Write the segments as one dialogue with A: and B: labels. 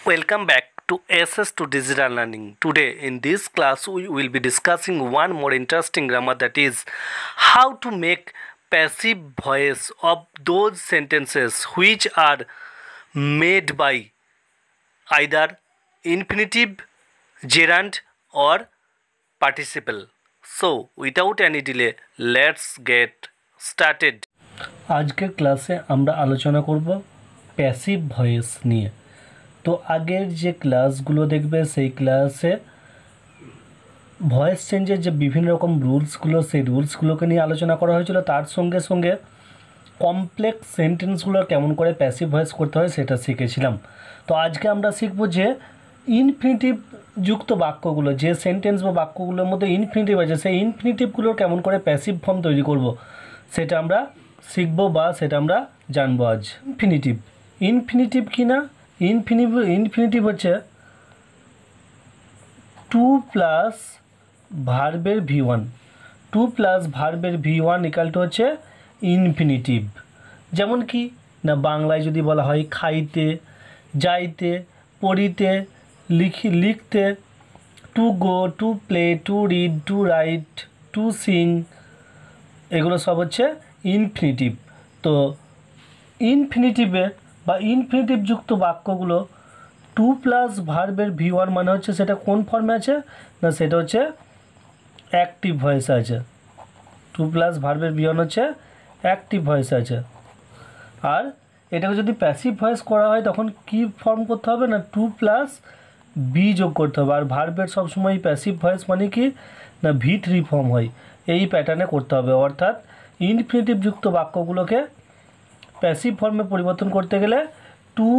A: Welcome back to SS2 Digital Learning. Today in this class we will be discussing one more interesting grammar, that is how to make passive voice of those sentences which are made by either infinitive, gerund or participle. So without any delay, let's get started. আজকের ক্লাসে আমরা আলোচনা করব passive voice নিয়ে। তো আগের যে ক্লাসগুলো দেখবে সেই ক্লাসে ভয়েস চেঞ্জের যে বিভিন্ন রকম রুলসগুলো সেই রুলসগুলোকে নিয়ে আলোচনা করা হয়েছিল, তার সঙ্গে সঙ্গে কমপ্লেক্স সেন্টেন্সগুলো কেমন করে প্যাসিভ ভয়েস করতে হয় সেটা শিখেছিলাম। তো আজকে আমরা শিখব যে ইনফিনিটিভ যুক্ত বাক্যগুলো, যে সেন্টেন্স বা বাক্যগুলোর মধ্যে ইনফিনিটিভ আছে সেই ইনফিনিটিভগুলোর কেমন করে প্যাসিভ ফর্ম তৈরি করব সেটা আমরা শিখব বা সেটা আমরা জানবো আজ। ইনফিনিটিভ কি না? ইনফিনিটিভ হচ্ছে টু প্লাস ভার্বের V1, টু প্লাস ভার্বের V1 ইকাল টু হচ্ছে ইনফিনিটিভ। যেমন কি না, বাংলায় যদি বলা হয় খাইতে, যাইতে, পড়িতে, লিখতে, to go, to play, to read, to write, to sing, এগুলো সব হচ্ছে ইনফিনিটিভ। তো ইনফিনিটিভে বা ইনফিনিটিভ যুক্ত বাক্যগুলো টু প্লাস ভার্বের V1 মানে হচ্ছে সেটা কোন ফর্মে আছে না, সেটা হচ্ছে অ্যাক্টিভ ভয়েসে আছে। টু প্লাস ভার্বের V1 হচ্ছে অ্যাক্টিভ ভয়েসে আছে। আর এটাকে যদি প্যাসিভ ভয়েস করা হয় তখন কি ফর্ম করতে হবে না, টু প্লাস বি যোগ করতে হবে। আর ভার্বের সবসময় প্যাসিভ ভয়েস মানে কি না V3 ফর্ম হয়, এই প্যাটার্নে করতে হবে। অর্থাৎ ইনফিনিটিভ যুক্ত বাক্যগুলোকে প্যাসিভ ফর্মে পরিবর্তন করতে গেলে two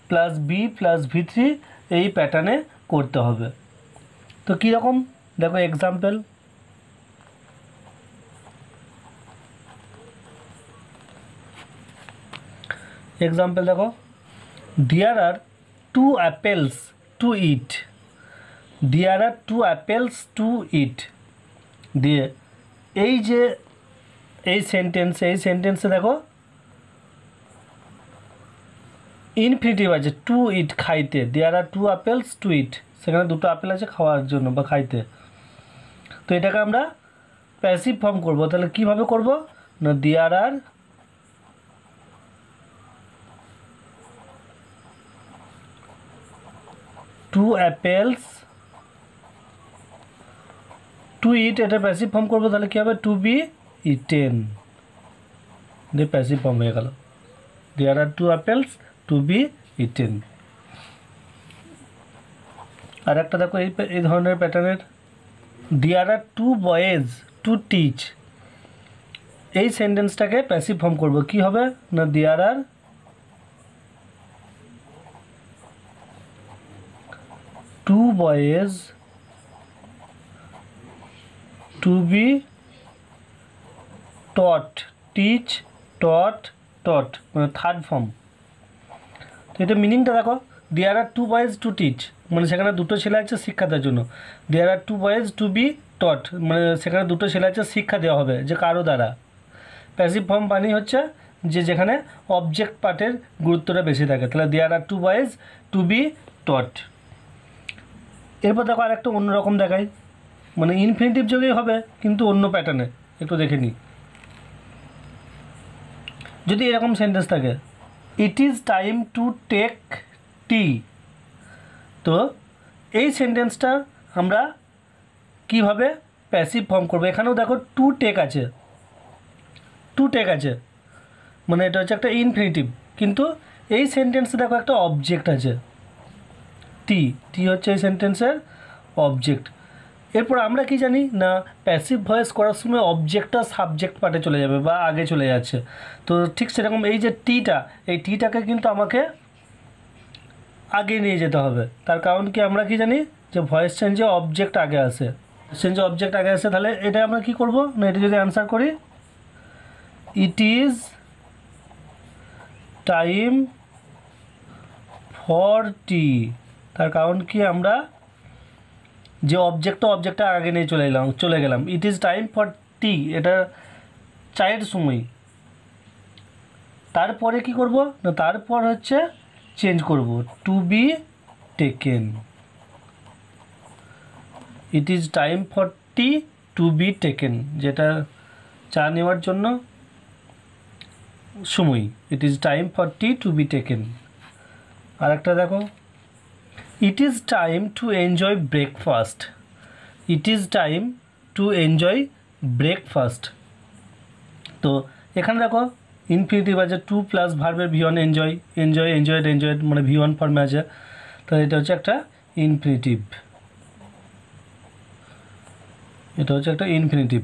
A: plus B plus V3 এই প্যাটার্নে করতে হবে। তো কীরকম দেখো এক্সাম্পল, দেখো, দেয়ার are two apples to it, there are two apples to ইট দিয়ে এই যে এই সেন্টেন্সে দেখো ইনফিনিটিভ আছে টু ইট খাইতে, দেয়ার আর টু অ্যাপেলস টু ইট, সেখানে দুটো আপেল আছে খাওয়ার জন্য বা খাইতে। তো এটাকে আমরা প্যাসিভ ফর্ম করব। তাহলে কিভাবে করব না, there are two apples to eat, এটা প্যাসিভ ফর্ম করবো। তাহলে কী হবে, টু বি ইটেন, দিয়ে প্যাসিভ ফর্ম হয়ে গেল, there are two apples to be eaten. আর একটা দেখো এই ধরনের প্যাটার্নের, there are two boys to teach, এই সেন্টেন্সটাকে প্যাসিভ ফর্ম করব। কি হবে না, there are two boys to be taught, teach, taught, taught, মানে থার্ড ফর্ম। তো এটা মিনিংটা দেখো, দেয়ার are two boys to teach মানে সেখানে দুটো ছেলে আছে শিক্ষা দেওয়ার জন্য, there are two boys to be taught মানে সেখানে দুটো ছেলে আছে শিক্ষা দেওয়া হবে যে কারো দ্বারা। প্যাসিভ ফর্ম বানিয়ে হচ্ছে যে যেখানে অবজেক্ট পার্টের গুরুত্বটা বেশি থাকে। তাহলে there are two boys to be taught. এরপর দেখো আর একটা অন্যরকম দেখাই, মানে ইনফিনিটিভ যোগেই হবে কিন্তু অন্য প্যাটার্নে, একটু দেখে নিই। যদি এরকম সেন্টেন্স থাকে, it is time to take tea, তো এই সেন্টেন্সটা আমরা কিভাবে প্যাসিভ ফর্ম করবো। এখানেও দেখো টু টেক আছে, টু টেক আছে মানে এটা হচ্ছে একটা ইনফিনিটিভ, কিন্তু এই সেন্টেন্সে দেখো একটা অবজেক্ট আছে টি, টি হচ্ছে এই সেন্টেন্সের অবজেক্ট। এরপর আমরা কি জানি না, প্যাসিভ ভয়েস করার সময় অবজেক্টটা সাবজেক্ট পার্টে চলে যাবে বা আগে চলে যাচ্ছে। তো ঠিক সেরকম এই যে টিটা, এই টিটাকে কিন্তু আমাকে আগে নিয়ে যেতে হবে। তার কারণ কি, আমরা কি জানি যে ভয়েস চেঞ্জে অবজেক্ট আগে আসে, চেঞ্জে অবজেক্ট আগে আসে। তাহলে এটা আমরা কি করব না, এটা যদি অ্যান্সার করি, ইট ইজ টাইম ফর টি, তার কারণ কি আমরা যে অবজেক্টটা আগে নিয়ে চলে গেলাম। ইট ইজ টাইম ফর টি, এটা চায়ের সময়। তারপরে কি করব না, তারপর হচ্ছে চেঞ্জ করব, to be taken. It is time for tea to be taken, যেটা চা নেওয়ার জন্য সময়। It is time for tea to be taken. আর একটা দেখো, it is time to enjoy breakfast. It is time to enjoy breakfast. তো এখানে দেখো ইনফিনিটিভ আছে, টু প্লাস ভার্বের V one enjoy, enjoy enjoyed enjoyed মানে ভি ওয়ান ফর্মে আছে, তাহলে এটা হচ্ছে একটা ইনফিনিটিভ। এটা হচ্ছে একটা ইনফিনিটিভ।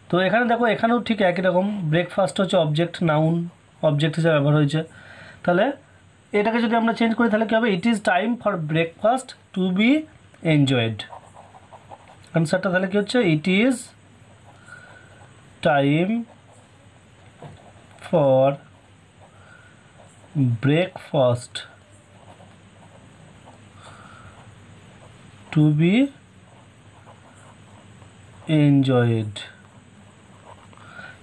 A: তো এখানে দেখো এখানেও ঠিক একই রকম, ব্রেকফাস্ট হচ্ছে অবজেক্ট, নাউন অবজেক্ট হিসেবে ব্যবহার হয়েছে। তাহলে এটাকে যদি আমরা চেঞ্জ করি তাহলে কী হবে, it is time for breakfast to be enjoyed. আনসারটা তাহলে কী হচ্ছে, it is time for breakfast to be enjoyed.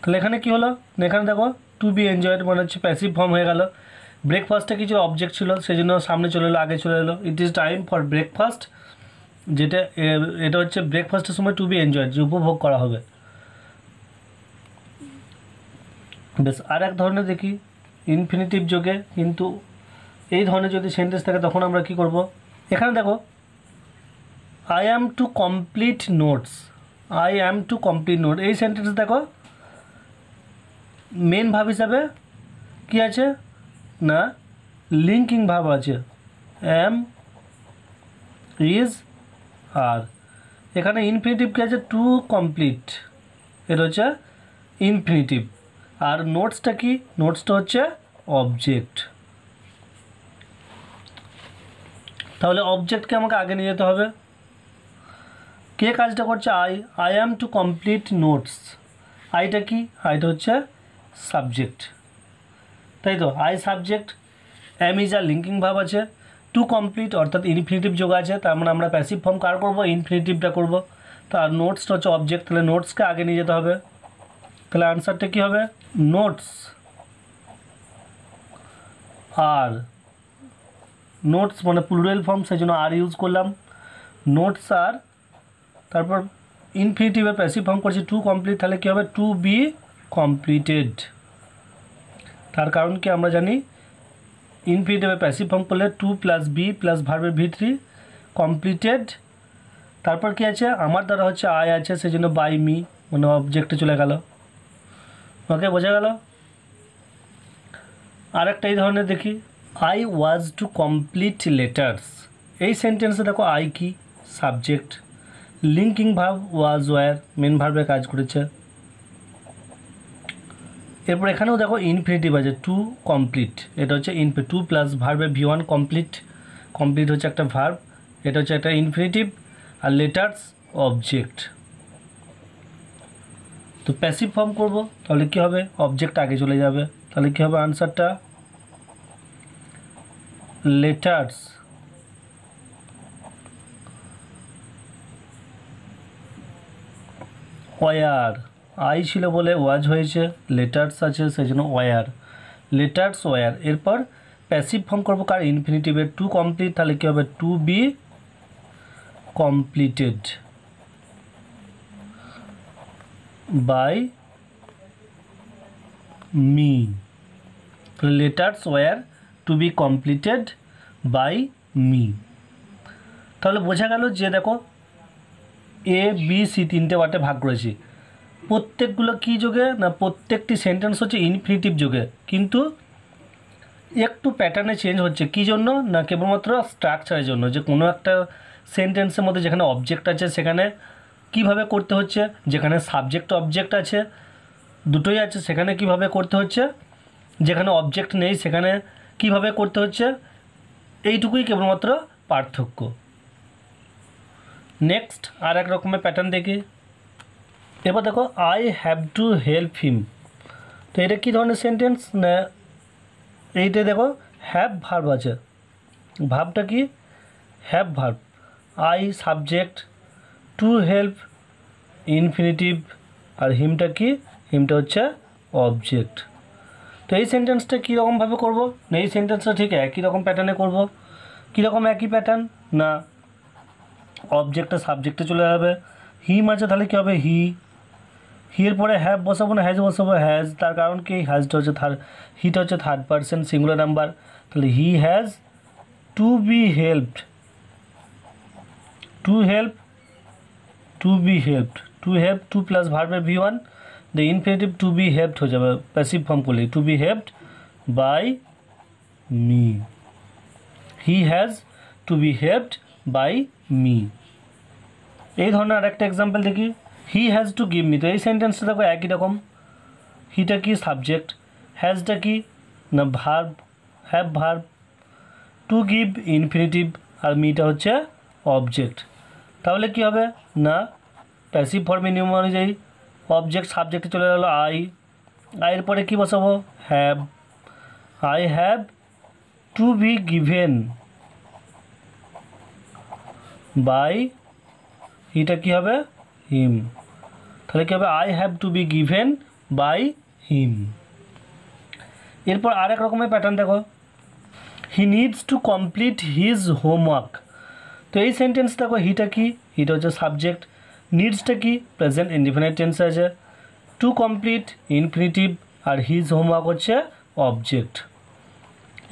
A: তাহলে এখানে কি হলো, এখানে দেখো টু বি এনজয়েড মানে হচ্ছে প্যাসিভ ফর্ম হয়ে গেল, ব্রেকফাস্টে কিছু অবজেক্ট ছিল সেই জন্য সামনে চলে এলো, আগে চলে এলো। ইট ইজ টাইম ফর ব্রেকফাস্ট, যেটা এটা হচ্ছে ব্রেকফাস্টের সময় টু বি এনজয়েড, যে উপভোগ করা হবে। বেশ, আর এক ধরনের দেখি ইনফিনিটিভ যোগে, কিন্তু এই ধরনের যদি সেন্টেন্স থাকে তখন আমরা কি করব। এখানে দেখো I am to complete notes, I am to complete note, এই সেন্টেন্স দেখো মেন ভাব হিসাবে কি আছে না, লিঙ্কিং ভাব আছে, অ্যাম ইজ আর। এখানে ইনফিনিটিভ কি আছে, টু কমপ্লিট, এটা হচ্ছে ইনফিনিটিভ। আর নোটসটা কি, নোটসটা হচ্ছে অবজেক্ট। তাহলে অবজেক্টকে আমাকে আগে নিয়ে যেতে হবে। কে কাজটা করছে, I am to complete notes. আইটা কি, আইটা হচ্ছে সাবজেক্ট, তাই তো, I subject, am is are linking ভাব আছে, টু কমপ্লিট অর্থাৎ ইনফিনিটিভ যোগ আছে, তার মানে আমরা প্যাসিভ ফর্ম কার করবো, ইনফিনিটিভটা করবো। তার নোটসটা হচ্ছে অবজেক্ট, তাহলে নোটসকে আগে নিয়ে যেতে হবে। তাহলে আনসারটা কী হবে, নোটস আর, নোটস মানে প্লুরাল ফর্ম সেই জন্য আর ইউজ করলাম, নোটস আর, তারপর ইনফিনিটিভের প্যাসিভ ফর্ম করছি টু কমপ্লিট, তাহলে কী হবে, টু বি কমপ্লিটেড। তার কারণ কি আমরা জানি, ইনফিনিটিভের প্যাসিভ ফর্ম করলে টু প্লাস বি প্লাস ভার্বের ভি থ্রি কমপ্লিটেড। তারপর কি আছে, আমার দ্বারা হচ্ছে আই আছে সেই জন্য বাই মি মানে অবজেক্টে চলে গেল। ওকে, বোঝা গেল। আর একটা এই ধরনের দেখি, I was to complete letters. এই সেন্টেন্সে দেখো আই কি, subject, linking verb was were, main ভার্বে কাজ করেছে। এরপর এখানেও দেখো ইনফিনিটিভ আছে, টু কমপ্লিট, এটা হচ্ছে টু প্লাস ভার্বে ভি ওয়ান কমপ্লিট, কমপ্লিট হচ্ছে একটা ভার্ব, এটা হচ্ছে একটা ইনফিনিটিভ, আর লেটার্স অবজেক্ট। তো প্যাসিভ ফর্ম করব, তাহলে কী হবে, অবজেক্ট আগে চলে যাবে, তাহলে কী হবে আনসারটা, লেটার্স ওয়্যার, আই ছিল বলে ওয়াজ হয়েছে, লেটার্স আছে সেই জন্য ওয়্যার, লেটার্স ওয়্যার। এরপর প্যাসিভ ফর্ম করবো কার, ইনফিনিটিভের, টু কমপ্লিট, তাহলে কী হবে, to be completed by me. তাহলে letters were to be completed by me. তাহলে বোঝা গেল যে দেখো এ বি সি তিনটে পার্টে ভাগ করেছি, প্রত্যেকগুলো কী যোগে না, প্রত্যেকটি সেন্টেন্স হচ্ছে ইনফিনিটিভ যোগে, কিন্তু একটু প্যাটার্নে চেঞ্জ হচ্ছে, কী জন্য না, কেবলমাত্র স্ট্রাকচারের জন্য, যে কোনো একটা সেন্টেন্সের মধ্যে যেখানে অবজেক্ট আছে সেখানে কিভাবে করতে হচ্ছে, যেখানে সাবজেক্ট অবজেক্ট আছে দুটোই আছে সেখানে কিভাবে করতে হচ্ছে, যেখানে অবজেক্ট নেই সেখানে কিভাবে করতে হচ্ছে, এইটুকুই কেবলমাত্র পার্থক্য। নেক্সট আর এক রকমের প্যাটার্ন দেখি। এবার দেখো আই হ্যাভ টু হেল্প হিম, তো এটা কী ধরনের সেন্টেন্স না, এইটা দেখো হ্যাভ ভার্ব আছে, ভার্বটা কি, have verb, I subject, to help infinitive, আর হিমটা কি, হিমটা হচ্ছে অবজেক্ট। তো এই সেন্টেন্সটা কীরকমভাবে করব না, এই সেন্টেন্সটা ঠিক একই রকম প্যাটার্নে করব। কীরকম একই প্যাটার্ন না, অবজেক্টটা সাবজেক্টে চলে যাবে, হিম আছে তাহলে কী হবে হি, হির পরে হ্যাভ বসাবো না হ্যাজ বসাবো, হ্যাজ, তার কারণ কি হ্যাজটা হচ্ছে হিটা হচ্ছে থার্ড পারসন সিঙ্গুলার নাম্বার, তাহলে he has to be helped, to help, to be helped, to help to plus ভার্বের V1, the infinitive to be helped হয়ে যাবে প্যাসিভ ফর্ম করলে, to be helped by me, he has to be helped by me. এই ধরনের আরেকটা example দেখি, he has to give me. তো এই সেন্টেন্সটা দেখো একই রকম, হিটা কি সাবজেক্ট, হ্যাজটা কি না verb, have verb, to give infinitive, আর মিটা হচ্ছে অবজেক্ট। তাহলে কি হবে না প্যাসিভ ফর্মে নিয়ম অনুযায়ী অবজেক্ট সাবজেক্টে চলে গেলো আই, আইয়ের পরে কী বসাবো have, I have to be given by, এটা কী হবে হিম, তাহলে কী হবে I have to be given by him. এরপর আরেক রকমের প্যাটার্ন দেখো, he needs to complete his homework. তো এই সেন্টেন্স দেখো হিটা কি, হিটা হচ্ছে সাবজেক্ট, নিডসটা কি প্রেজেন্ট ইনডিফিনিট টেন্স আছে, টু কমপ্লিট ইনফিনিটিভ, আর হিজ হোমওয়ার্ক হচ্ছে অবজেক্ট।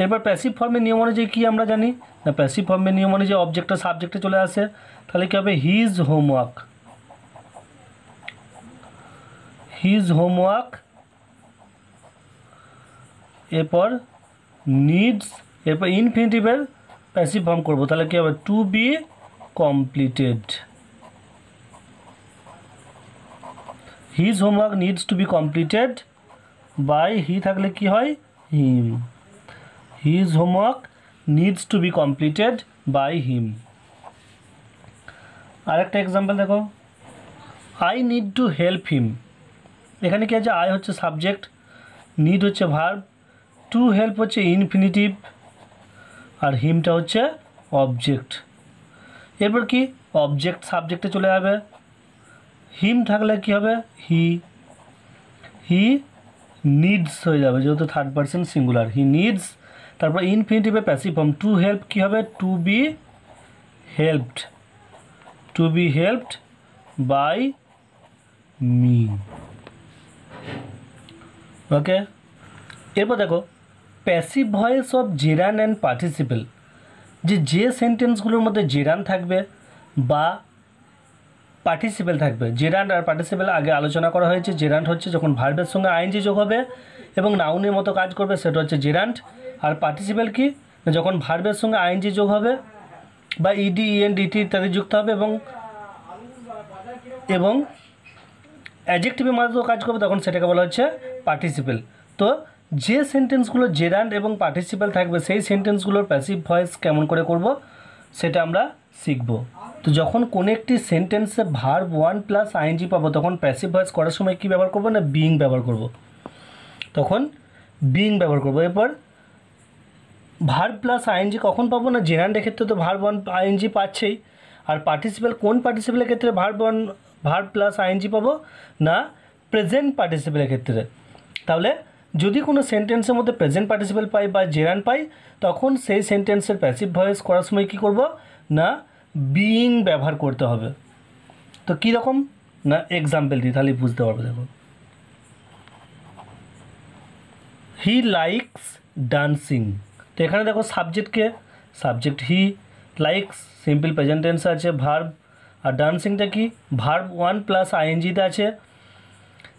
A: এরপর প্যাসিভ ফর্মের নিয়ম অনুযায়ী কী আমরা জানি না, প্যাসিভ ফর্মের নিয়ম অনুযায়ী অবজেক্টটা সাবজেক্টে চলে আসে, তাহলে কী হবে হিজ হোমওয়ার্ক, হিজ হোমওয়ার্ক, এরপর নিডস, এরপর ইনফিনিটিভের প্যাসিভ ফর্ম করবো, তাহলে কী হবে to be completed, his homework needs to be completed by, he থাকলে কি হয় him, his homework needs to be completed by him. আরেকটা এক্সাম্পল দেখো, I need to help him. এখানে কি আছে, আই হচ্ছে সাবজেক্ট, নিড হচ্ছে ভার্ব, টু হেল্প হচ্ছে ইনফিনিটিভ, আর হিমটা হচ্ছে অবজেক্ট। এরপর কি অবজেক্ট সাবজেক্টে চলে যাবে, হিম থাকলে কি হবে হি, হি নিডস হয়ে যাবে যেহেতু third person singular, he needs, তারপর ইনফিনিটিভে প্যাসিভ ফর্ম টু হেল্প কী হবে to be helped, to be helped by me. Okay, এরপর দেখো passive voice of gerund and participle, যে সেন্টেন্সগুলোর মধ্যে জেরান থাকবে বা পার্টিসিপেল থাকবে। জেরান্ড আর পার্টিসিপেল আগে আলোচনা করা হয়েছে, জেরান্ড হচ্ছে যখন ভার্বের সঙ্গে আইএনজি যোগ হবে এবং নাউনের মতো কাজ করবে সেটা হচ্ছে জেরান্ড, আর পার্টিসিপেল কি যখন ভার্বের সঙ্গে আইএনজি যোগ হবে বা ইডি ইএন ডিটি ইত্যাদি যুক্ত হবে এবং অ্যাডজেক্টিভের মতো কাজ করবে তখন সেটাকে বলা হচ্ছে পার্টিসিপেল। তো যে সেন্টেন্সগুলো জেরান্ড এবং পার্টিসিপেল থাকবে সেই সেন্টেন্সগুলোর প্যাসিভ ভয়েস কেমন করে করব সেটা আমরা শিখব। তো যখন কোনো একটি সেন্টেন্সে ভার্ব ওয়ান প্লাস আইএনজি পাবো তখন প্যাসিভ ভয়েস করার সময় কী ব্যবহার করবো না বিইং ব্যবহার করব, তখন বিইং ব্যবহার করব। এরপর ভার্ব প্লাস আইএনজি কখন পাবো না জেরান্ডের ক্ষেত্রে তো ভার্ব ওয়ান আইএনজি পাচ্ছেই, আর পার্টিসিপেল কোন পার্টিসিপেলের ক্ষেত্রে ভার্ব প্লাস আইএনজি পাবো না প্রেজেন্ট পার্টিসিপেলের ক্ষেত্রে। তাহলে যদি কোনো সেন্টেন্সের মধ্যে প্রেজেন্ট পার্টিসিপেল পাই বা জেরান্ড পাই তখন সেই সেন্টেন্সের প্যাসিভ ভয়েস করার সময় কী করব না বিইং ব্যবহার করতে হবে। তো কীরকম না এক্সাম্পল দিই তাহলে বুঝতে পারবে। দেখো হি লাইকস ডান্সিং, তো এখানে দেখো সাবজেক্টকে subject he, likes simple present tense আছে ভার্ব, আর ডান্সিংটা কি ভার্ব ওয়ান প্লাস আইএনজিতে আছে,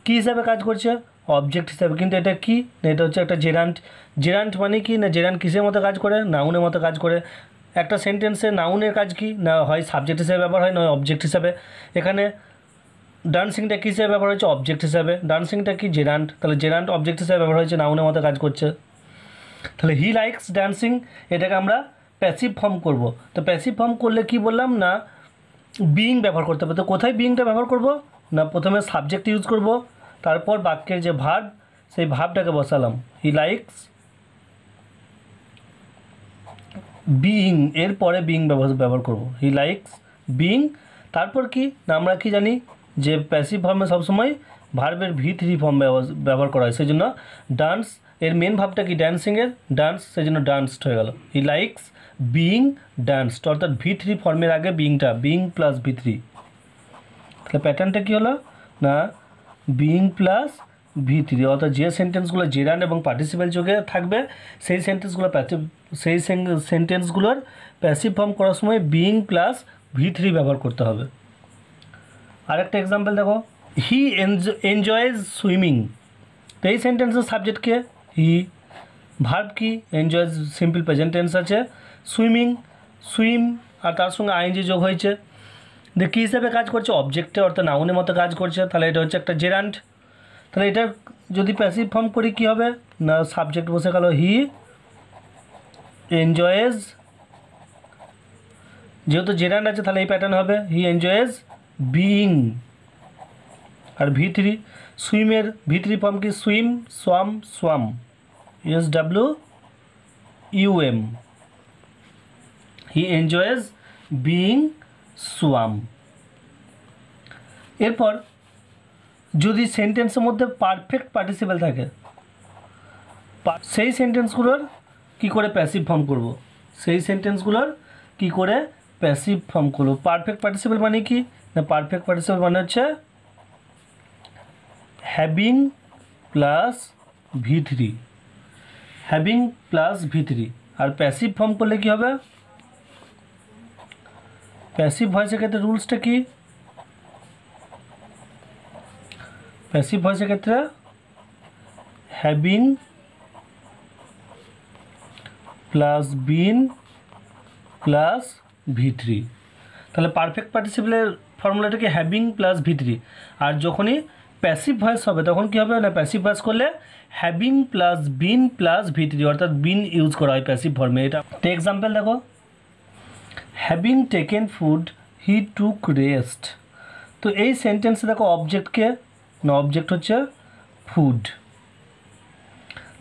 A: কী হিসাবে কাজ করছে অবজেক্ট হিসাবে, কিন্তু এটা কি না এটা হচ্ছে একটা জেরান্ট। জেরান্ট মানে কি না জেরান্ট কিসের মতো কাজ করে নাউনের মতো কাজ করে। একটা সেন্টেন্সে নাউনের কাজ কি না হয় সাবজেক্ট হিসাবে ব্যবহার হয় নয় অবজেক্ট হিসাবে। এখানে ডান্সিংটা কী হিসাবে ব্যবহার হয়েছে অবজেক্ট হিসাবে, ডান্সিংটা কি জেরান্ট, তাহলে জেরান্ট অবজেক্ট হিসাবে ব্যবহার হয়েছে নাউনের মতো কাজ করছে। তাহলে হি লাইকস ডান্সিং এটাকে আমরা প্যাসিভ ফর্ম করব। তো প্যাসিভ ফর্ম করলে কি বললাম না বিইং ব্যবহার করতে হবে। তো কোথায় বিইংটা ব্যবহার করব না প্রথমে সাবজেক্ট ইউজ করব, তারপর বাক্যের যে ভার্ব সেই ভার্বটাকে বসালাম হি লাইকস বিইং, এরপরে বিইং ব্যবহার করব হি লাইকস বিইং। তারপর কি না আমরা কি জানি যে প্যাসিভ ফর্মে সবসময় ভার্বের V3 ফর্ম ব্যবহার করা হয়, সেই জন্য ডান্স এর মেন ভাবটা কি ড্যান্সিংয়ের, ডান্স, সেই জন্য ডান্সড হয়ে গেল। হি লাইকস বিইং ডান্সড, অর্থাৎ V3 ফর্মের আগে বিইংটা, বিইং প্লাস V3। তাহলে প্যাটার্নটা কী হলো না বিইং প্লাস V3, অর্থাৎ যে সেন্টেন্সগুলো জেরান্ড এবং পার্টিসিপেল যোগে থাকবে সেই সেন্টেন্সগুলোর প্যাসিভ ফর্ম করার সময় বিইং প্লাস V3 ব্যবহার করতে হবে। আরেকটা এক্সাম্পল দেখো, হি এনজয়েজ সুইমিং। তো এই সেন্টেন্সের সাবজেক্টকে হি, ভার্ব কি এনজয়েজ সিম্পল প্রেজেন্ট টেন্স আছে, সুইমিং সুইম আর তার সঙ্গে আইএনজি যোগ হয়েছে, কী হিসাবে কাজ করছে অবজেক্টে, অর্থাৎ নাউনের মতো কাজ করছে, তাহলে এটা হচ্ছে একটা জেরান্ড। তাহলে এটা যদি প্যাসিভ ফর্ম করি কী হবে না সাবজেক্ট বসে গেল হি এনজয়েজ, যেহেতু জেরান্ড আছে তাহলে এই প্যাটার্ন হবে হি এনজয়েজ বিইং। আর V3 সুইমের V3 ফর্ম কি সুইম সোয়াম সোয়াম, SWUM, হি এনজয়েজ বিইং সোয়াম। এরপর যদি সেন্টেন্সের মধ্যে পারফেক্ট পার্টিসিপেল থাকে সেই সেন্টেন্সগুলোর কী করে প্যাসিভ ফর্ম করব, সেই সেন্টেন্সগুলোর কী করে প্যাসিভ ফর্ম করব। পারফেক্ট পার্টিসিপেল মানে কি না পারফেক্ট পার্টিসিপেল মানে হচ্ছে having plus V3, having plus V3। আর প্যাসিভ ফর্ম করলে কী হবে, প্যাসিভ ভয়েসের ক্ষেত্রে রুলসটা কি, প্যাসিভ ভয়েসের ক্ষেত্রে having plus been plus V3। তাহলে পারফেক্ট পার্টিসিপেলের ফর্মুলাটা কি হ্যাভিং প্লাস V3। আর যখনই প্যাসিভ ভয়েস হবে তখন কী হবে না প্যাসিভ ভয়েস করলে having plus been plus V3, অর্থাৎ বিন ইউজ করা হয় প্যাসিভ ফর্মে। এটা তো এক্সাম্পল দেখো, হ্যাভিং টেকেন ফুড হি টুক রেস্ট। তো এই সেন্টেন্সে দেখো অবজেক্টকে না অবজেক্ট হচ্ছে ফুড,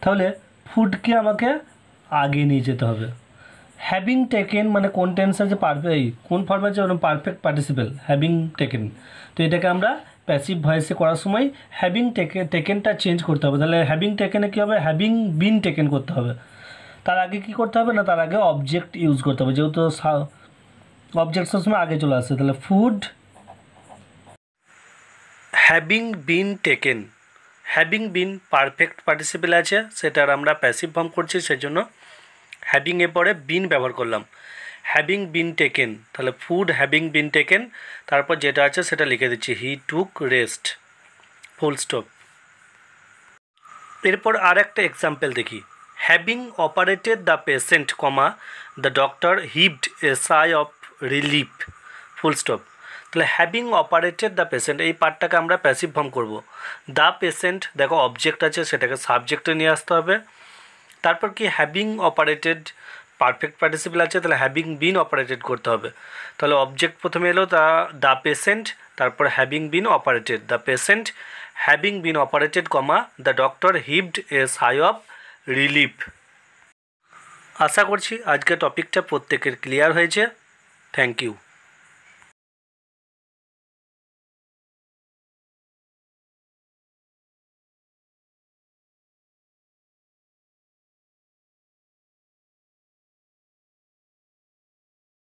A: তাহলে ফুডকে আমাকে আগে নিয়ে যেতে হবে। হ্যাভিং টেকেন মানে কোন টেন্স আছে কোন ফর্মে আছে পারফেক্ট পার্টিসিপেল হ্যাভিং টেকেন। তো এটাকে আমরা প্যাসিভ ভয়েসে করার সময় হ্যাভিং টেকেনটা চেঞ্জ করতে হবে। তাহলে হ্যাভিং টেকেনে কী হবে হ্যাভিং বিন টেকেন করতে হবে। তার আগে কি করতে হবে না তার আগে অবজেক্ট ইউজ করতে হবে, যেহেতু অবজেক্ট সবসময় আগে চলে আসে। তাহলে food having been taken, having been perfect participle আছে সেটার আমরা প্যাসিভ ফর্ম করছি, সেজন্য হ্যাভিং এর পরে বিন ব্যবহার করলাম, হ্যাভিং বিন টেকেন। তাহলে ফুড হ্যাভিং বিন টেকেন, তারপর যেটা আছে সেটা লিখে দিচ্ছি হি টুক রেস্ট, ফুল স্টপ। এরপর আর একটা এক্সাম্পল দেখি, having operated the patient comma the doctor heaved a sigh of relief, full stop. তাহলে হ্যাভিং অপারেটেড দ্য পেশেন্ট এই পার্টটাকে আমরা প্যাসিভ ফর্ম করব। দ্য পেশেন্ট দেখো অবজেক্ট আছে সেটাকে সাবজেক্টে নিয়ে আসতে হবে। তারপর কি হ্যাভিং অপারেটেড পারফেক্ট পার্টিসিপেল আছে তাহলে হ্যাভিং বিন অপারেটেড করতে হবে। তাহলে অবজেক্ট প্রথমে এলো দ্য পেশেন্ট, তারপর having been operated, the patient having been operated comma the doctor heaved a sigh of relief. আশা করছি আজকের টপিকটা প্রত্যেকের ক্লিয়ার হয়েছে। Thank you.